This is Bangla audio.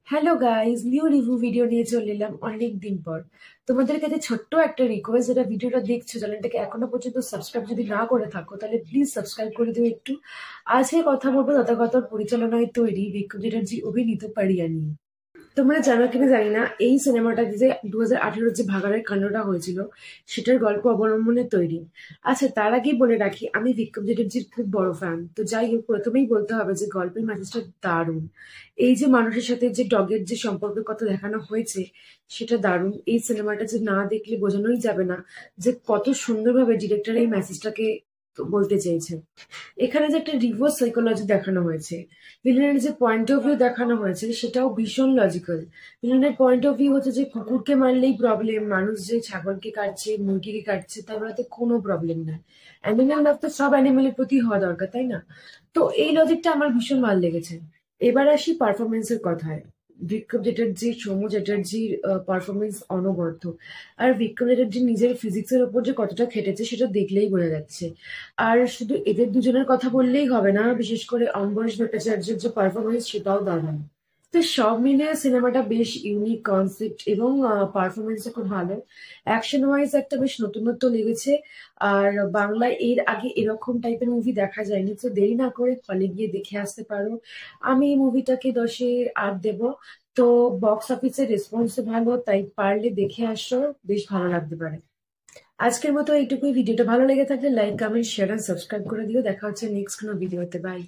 Hello guys, new review video নিয়ে চলে এলাম অনেক দিন পর। তোমাদের কাছে ছোট্ট একটা রিকোয়েস্ট, যেটা ভিডিওটা দেখছো, চ্যানেলটাকে এখনো পর্যন্ত সাবস্ক্রাইব যদি না করে থাকো তাহলে প্লিজ সাবস্ক্রাইব করে দিও একটু। আজকে কথা বলবো তথাকথন পরিচালনায় তৈরি বিক্রম চ্যাটার্জি অভিনীত পারিয়া নিয়ে। তোমরা জানো কিনা জানি না, এই সিনেমাটা যে 2018 যে ভাগাড়ের কাণ্ডটা হয়েছিল সেটার গল্প অবলম্বনে তৈরি। আচ্ছা, তার আগেই বলে রাখি, আমি বিক্রম চ্যাটার্জির খুব বড় ফ্যান। তো যাই হোক, প্রথমেই বলতে হবে যে গল্পের মেসেজটা দারুণ। এই যে মানুষের সাথে যে ডগের যে সম্পর্কের কথা দেখানো হয়েছে সেটা দারুণ। এই সিনেমাটা যে না দেখলে বোঝানোই যাবে না যে কত সুন্দরভাবে ডিরেক্টর এই মেসেজটাকে বলতে চেয়েছে। এখানে যে একটা রিভার্স সাইকোলজি দেখানো হয়েছে, ভিলেনের যে পয়েন্ট অফ ভিউ দেখানো হয়েছে সেটাও ভীষণ লজিক্যাল। ভিলেনের পয়েন্ট অফ ভিউ হচ্ছে যে কুকুরকে মারলেই প্রবলেম, মানুষ যে ছাগলকে কাটছে মুরগিকে কাটছে তার বেলাতে কোনো প্রবলেম না। অ্যানিমেল লাভ তো সব অ্যানিমেলের প্রতি হওয়া দরকার, তাই না? তো এই লজিকটা আমার ভীষণ ভালো লেগেছে। এবার আসি পারফরমেন্সের কথায়। বিক্রম চ্যাটার্জি, সৌম্য চ্যাটার্জির পারফরমেন্স অনবদ্য। আর বিক্রম চ্যাটার্জি নিজের ফিজিক্সের ওপর যে কতটা খেটেছে সেটা দেখলেই বোঝা যাচ্ছে। আর শুধু এদের দুজনের কথা বললেই হবে না, বিশেষ করে অম্বরীশ ভট্টাচার্যের যে পারফরমেন্স সেটাও দারুণ। তো সব মিলিয়ে সিনেমাটা বেশ ইউনিক কনসেপ্ট এবং পারফরমেন্সটা খুব ভালো। অ্যাকশন ওয়াইজ একটা বেশ নতুনত্ব লেগেছে। আর বাংলায় এর আগে এরকম টাইপের মুভি দেখা যায়নি। তো দেরি না করে হলে গিয়ে দেখে আসতে পারো। আমি এই মুভিটাকে 10-এ 8 দেবো। তো বক্স অফিসের রেসপন্স ভালো, তাই পারলে দেখে আসো, বেশ ভালো লাগতে পারে। আজকের মতো এইটুকুই। ভিডিওটা ভালো লেগে থাকলে লাইক, কমেন্ট, শেয়ার আর সাবস্ক্রাইব করে দিও। দেখা হচ্ছে নেক্সট কোনো ভিডিওতে। বাই।